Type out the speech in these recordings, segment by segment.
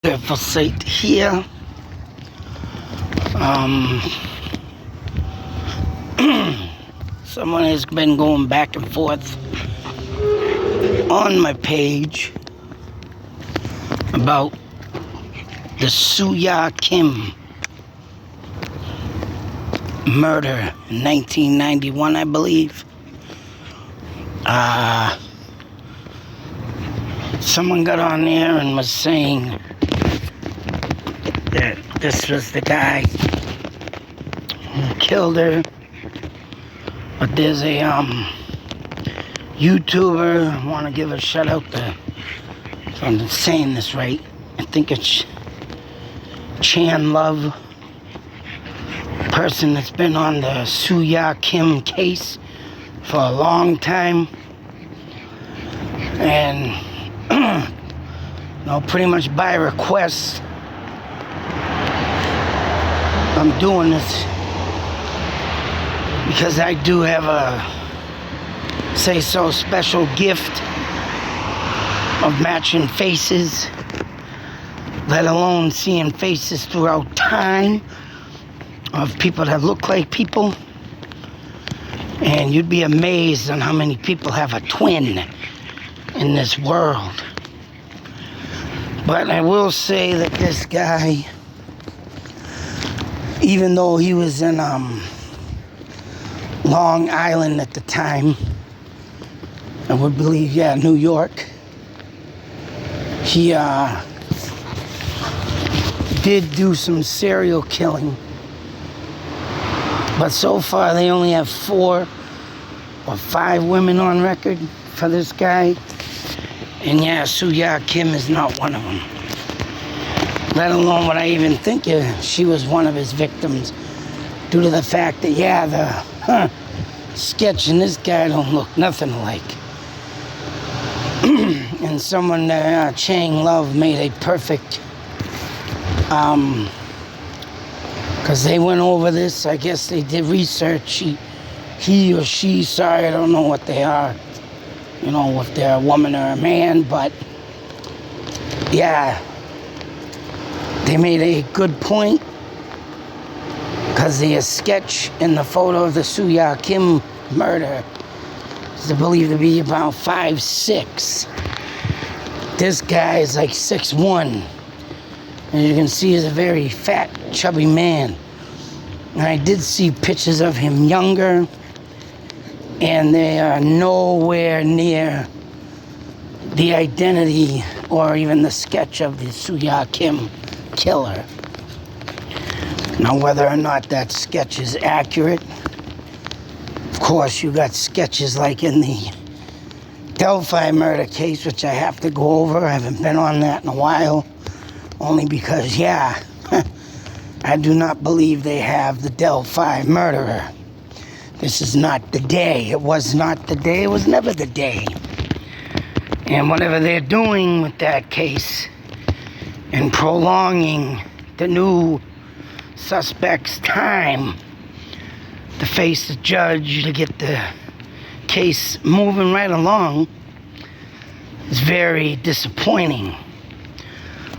Glyphosate here. Someone has been going back and forth on my page about the Suya Kim murder in 1991, I believe. Someone got on there and was saying that this was the guy who killed her. But there's a YouTuber, I want to give a shout out to, if I'm saying this right, I think it's Chan Love, person that's been on the Suya Kim case for a long time. And pretty much by request, I'm doing this because I do have a say-so special gift of matching faces, let alone seeing faces throughout time of people that look like people. And you'd be amazed on how many people have a twin in this world. But I will say that this guy, even though he was in Long Island at the time, I would believe, New York, he did do some serial killing. But so far they only have 4 or 5 women on record for this guy. And Suya Kim is not one of them. Let alone would I even think she was one of his victims, due to the fact that, the sketch and this guy don't look nothing alike. And someone, Chang Love, made a perfect, because they went over this, I guess they did research, he or she, sorry, I don't know what they are, if they're a woman or a man, but they made a good point, because the sketch in the photo of the Suya Kim murder is believed to be about 5'6". This guy is like 6'1". As you can see, he's a very fat, chubby man. And I did see pictures of him younger, and they are nowhere near the identity or even the sketch of the Suya Kim killer. Now, whether or not that sketch is accurate, of course, you got sketches like in the Delphi murder case, which I have to go over. I haven't been on that in a while, only because, I do not believe they have the Delphi murderer. This is not the day. It was not the day. It was never the day. And whatever they're doing with that case and prolonging the new suspect's time to face the judge to get the case moving right along is very disappointing.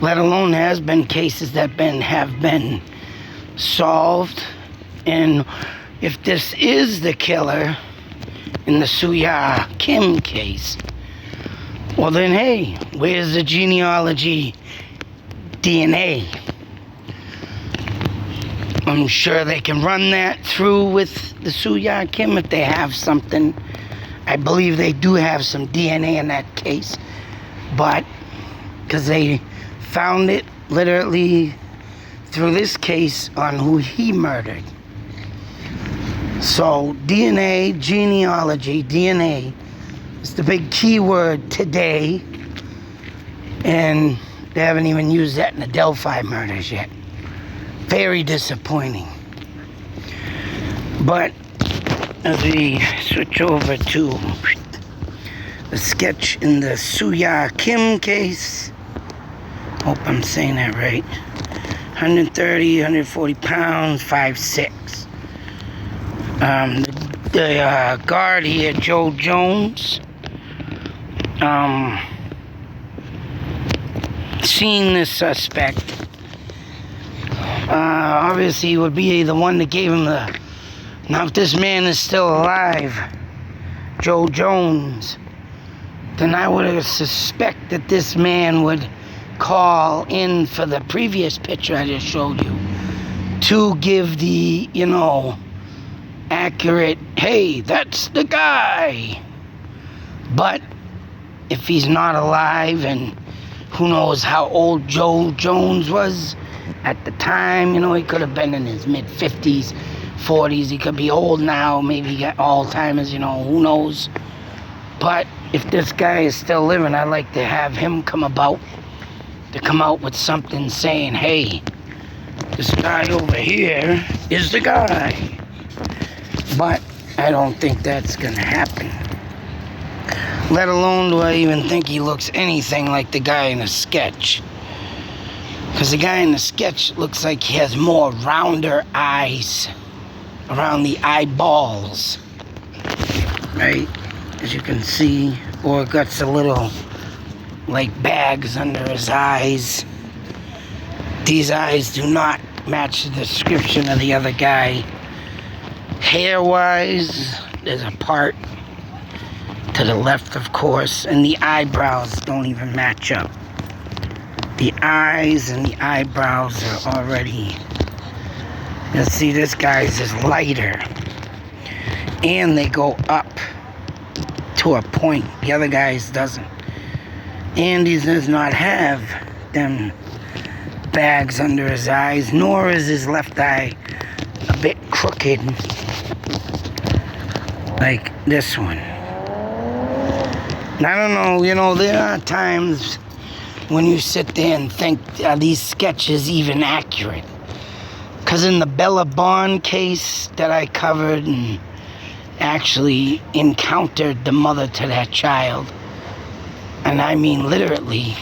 Let alone there has been cases that have been solved. And if this is the killer in the Suya Kim case, well then, hey, where's the genealogy DNA? I'm sure they can run that through with the Suya Kim if they have something. I believe they do have some DNA in that case, but because they found it literally through this case on who he murdered. So DNA, genealogy, DNA is the big key word today, and they haven't even used that in the Delphi murders yet. Very disappointing. But as we switch over to the sketch in the Suya Kim case, hope I'm saying that right, 130, 140 pounds, 5'6". The guard here, Joe Jones, seen this suspect. Obviously, he would be the one that gave him the... Now, if this man is still alive, Joe Jones, then I would suspect that this man would call in for the previous picture I just showed you to give the, accurate, hey, that's the guy. But if he's not alive, and who knows how old Joe Jones was at the time, he could have been in his mid-50s, 40s, he could be old now, maybe he got Alzheimer's, who knows. But if this guy is still living, I'd like to have him come out with something saying, hey, this guy over here is the guy. But I don't think that's gonna happen. Let alone do I even think he looks anything like the guy in the sketch. Because the guy in the sketch looks like he has more rounder eyes around the eyeballs, right? As you can see, or got a little like bags under his eyes. These eyes do not match the description of the other guy. Hair-wise, there's a part to the left, of course, and the eyebrows don't even match up. The eyes and the eyebrows are already... Let's see, this guy's is lighter. And they go up to a point. The other guy's doesn't. And he does not have them bags under his eyes, nor is his left eye a bit crooked like this one. And I don't know, there are times when you sit there and think, are these sketches even accurate? Because in the Bella Bond case that I covered and actually encountered the mother to that child, and I mean literally,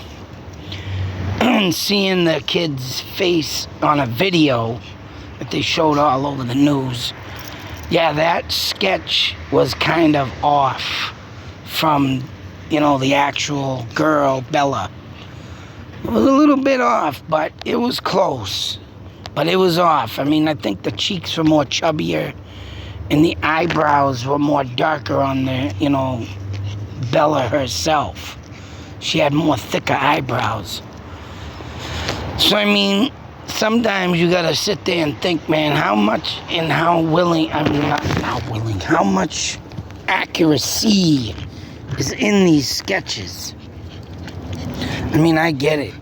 seeing the kid's face on a video that they showed all over the news, yeah, that sketch was kind of off from, the actual girl, Bella. It was a little bit off, but it was close. But it was off. I mean, I think the cheeks were more chubbier and the eyebrows were more darker on the, Bella herself. She had more thicker eyebrows. So, I mean, sometimes you gotta sit there and think, man, how much and how much accuracy is in these sketches. I mean, I get it.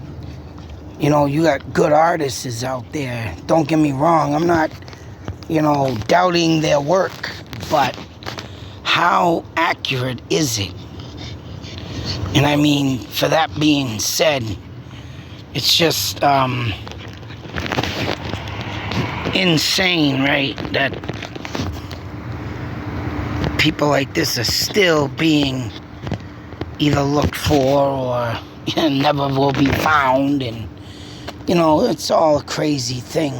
You got good artists out there. Don't get me wrong. I'm not, doubting their work. But how accurate is it? And I mean, for that being said, it's just insane, right? That people like this are still being either looked for or never will be found, and it's all a crazy thing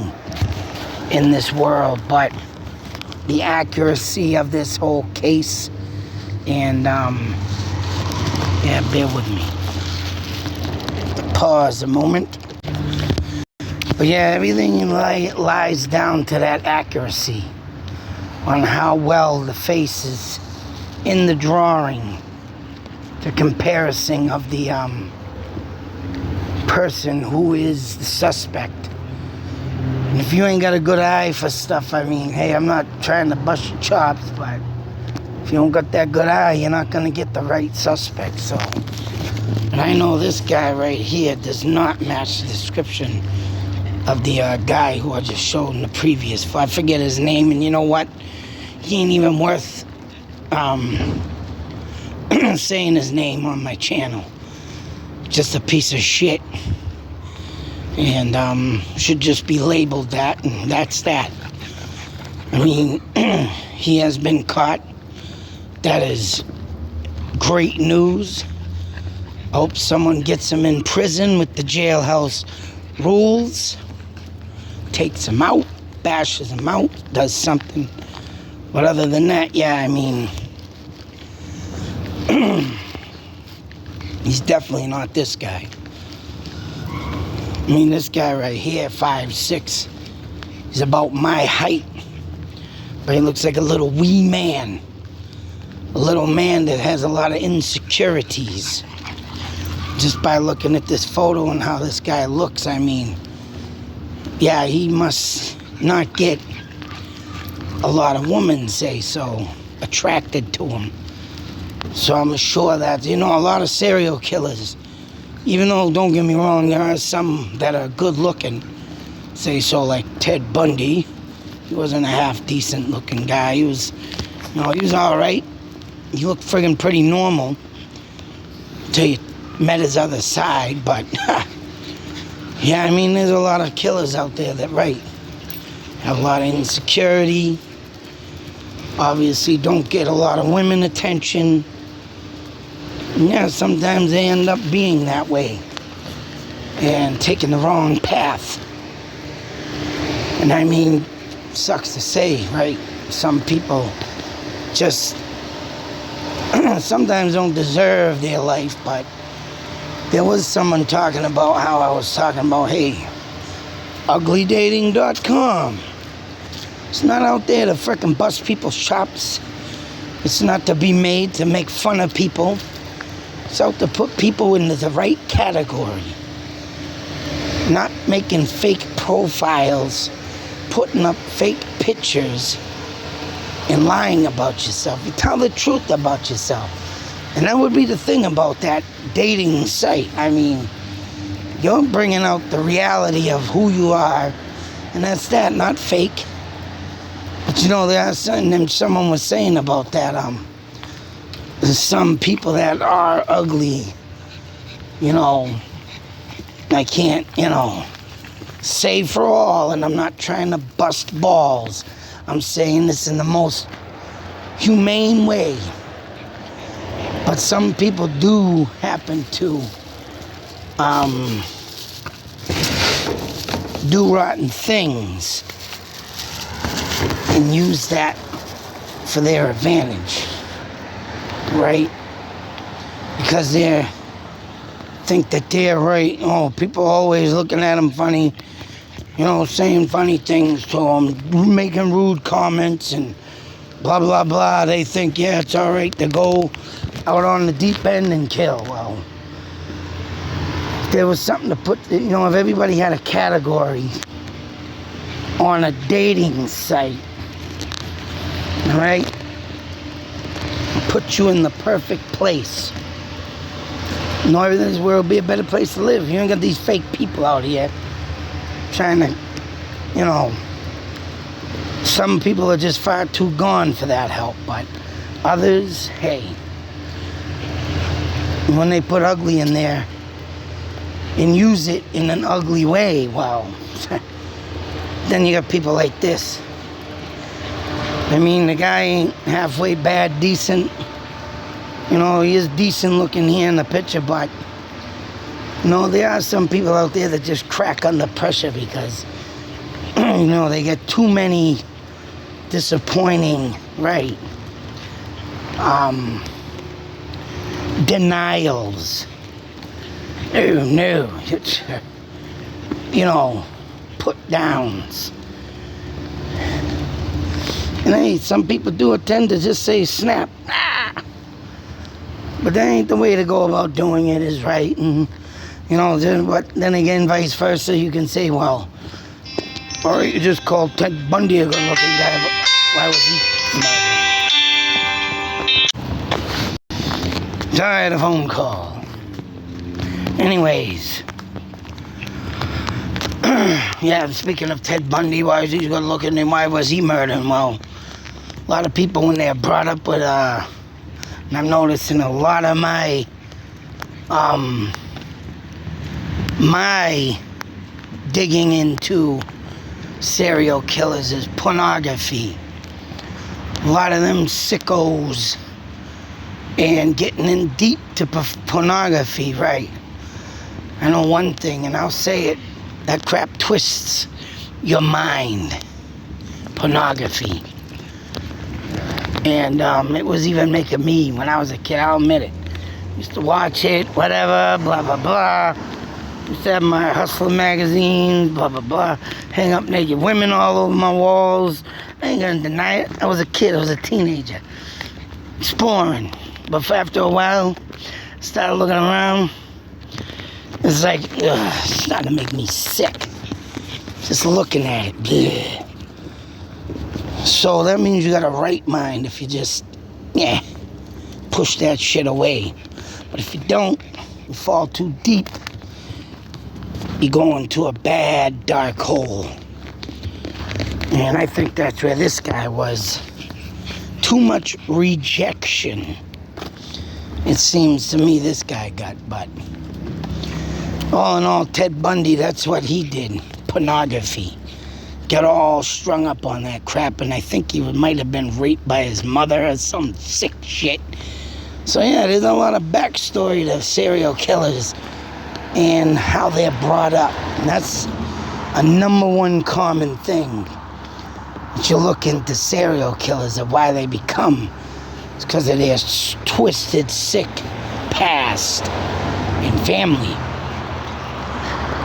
in this world. But the accuracy of this whole case, and bear with me. Pause a moment. But yeah, everything lies down to that accuracy on how well the face is in the drawing, the comparison of the person who is the suspect. And if you ain't got a good eye for stuff, I mean, hey, I'm not trying to bust your chops, but if you don't got that good eye, you're not gonna get the right suspect. So, and I know this guy right here does not match the description of the guy who I just showed in the previous. I forget his name, and you know what? He ain't even worth saying his name on my channel. Just a piece of shit. And should just be labeled that, and that's that. I mean, he has been caught. That is great news. I hope someone gets him in prison with the jailhouse rules. Takes him out, bashes him out, does something. But other than that, yeah, I mean, he's definitely not this guy. I mean, this guy right here, 5'6", he's about my height, but he looks like a little wee man. A little man that has a lot of insecurities. Just by looking at this photo and how this guy looks, I mean, yeah, he must not get a lot of women, say so, attracted to him. So I'm sure that, a lot of serial killers, even though, don't get me wrong, there are some that are good looking, say so, like Ted Bundy. He wasn't a half decent looking guy. He was all right. He looked friggin' pretty normal till you met his other side, but yeah, I mean, there's a lot of killers out there that, right, have a lot of insecurity, obviously don't get a lot of women attention. And yeah, sometimes they end up being that way and taking the wrong path. And I mean, sucks to say, right? Some people just sometimes don't deserve their life, but there was someone talking about how I was talking about, hey, uglydating.com. It's not out there to frickin' bust people's chops. It's not to be made to make fun of people. It's out to put people into the right category. Not making fake profiles, putting up fake pictures, and lying about yourself. You tell the truth about yourself. And that would be the thing about that dating site. I mean, you're bringing out the reality of who you are, and that's that, not fake. But there's something someone was saying about that. There's some people that are ugly. I can't, say for all, and I'm not trying to bust balls. I'm saying this in the most humane way. But some people do happen to do rotten things and use that for their advantage, right? Because they think that they're right. Oh, people always looking at them funny, saying funny things to them, making rude comments and blah, blah, blah. They think, yeah, it's all right to go out on the deep end and kill. Well, if there was something to put, if everybody had a category on a dating site, all right, put you in the perfect place. Everything's where it'll be a better place to live. You ain't got these fake people out here trying to, some people are just far too gone for that help, but others, hey, when they put ugly in there and use it in an ugly way, well, then you got people like this. I mean, the guy ain't halfway bad, decent. He is decent looking here in the picture, but there are some people out there that just crack under pressure because they get too many disappointing, right, denials. Put downs. And hey, some people do tend to just say snap. But that ain't the way to go about doing it, is right. And but then again, vice versa, you can say, well, all right, you just called Ted Bundy a good-looking guy, but why was he murdered? Sorry, I had a phone call. Anyways, yeah, speaking of Ted Bundy, why is he good-looking and why was he murdered? Well, a lot of people, when they're brought up with, and I'm noticing a lot of my digging into serial killers is pornography. A lot of them sickos and getting in deep to pornography, right? I know one thing, and I'll say it, that crap twists your mind. Pornography. And it was even making me, when I was a kid, I'll admit it, used to watch it, whatever, blah, blah, blah. Used to have my Hustler magazine, blah, blah, blah. Hang up naked women all over my walls. I ain't gonna deny it. I was a kid. I was a teenager. Exploring. But after a while, I started looking around. It's like, it's starting to make me sick. Just looking at it. Bleh. So that means you got a right mind if you just, push that shit away. But if you don't, you fall too deep. You go into a bad, dark hole. And I think that's where this guy was. Too much rejection. It seems to me this guy got butt. All in all, Ted Bundy, that's what he did. Pornography. Got all strung up on that crap, and I think he might have been raped by his mother or some sick shit. So yeah, there's a lot of backstory to serial killers and how they're brought up. And that's a number one common thing that you look into serial killers of why they become. It's because of their twisted, sick past and family.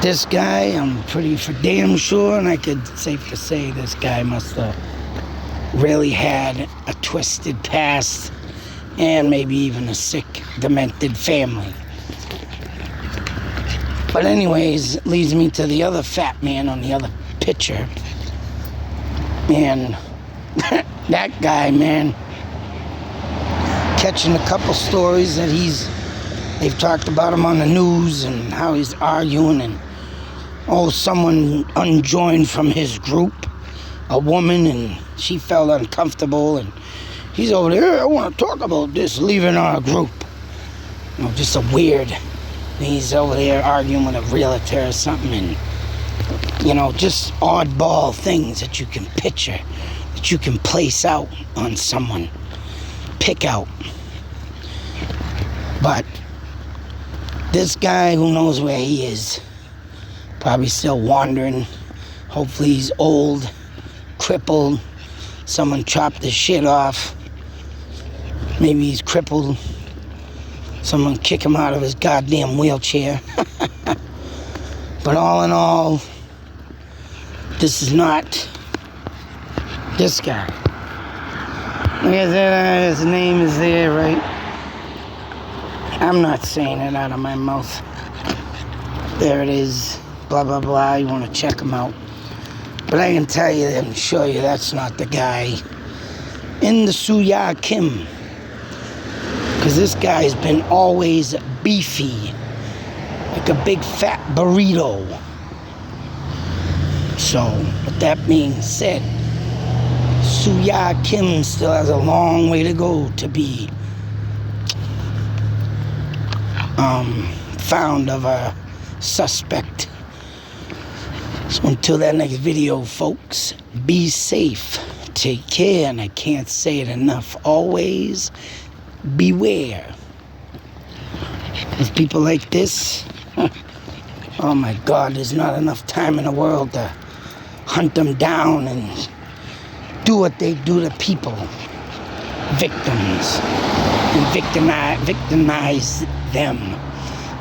This guy, I'm pretty for damn sure, and I could safe to say this guy must have really had a twisted past and maybe even a sick, demented family. But anyways, it leads me to the other fat man on the other picture. And that guy, man, catching a couple stories that they've talked about him on the news and how he's arguing and someone unjoined from his group, a woman, and she felt uncomfortable, and he's over there, I want to talk about this, leaving our group. Just a weird, he's over there arguing with a realtor or something, and, just oddball things that you can picture, that you can place out on someone, pick out. But this guy, who knows where he is, probably still wandering. Hopefully he's old, crippled. Someone chopped his shit off. Maybe he's crippled. Someone kick him out of his goddamn wheelchair. But all in all, this is not this guy. Look at that, his name is there, right? I'm not saying it out of my mouth. There it is. Blah, blah, blah. You want to check him out. But I can tell you and show you that's not the guy in the Suya Kim. Because this guy's been always beefy. Like a big fat burrito. So, with that being said, Suya Kim still has a long way to go to be found of a suspect. So until that next video, folks, be safe, take care, and I can't say it enough, always beware. With people like this, oh my God, there's not enough time in the world to hunt them down and do what they do to people, victims, and victimize them.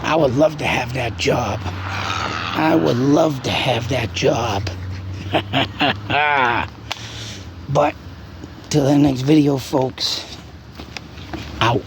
I would love to have that job. I would love to have that job. But till the next video, folks, out.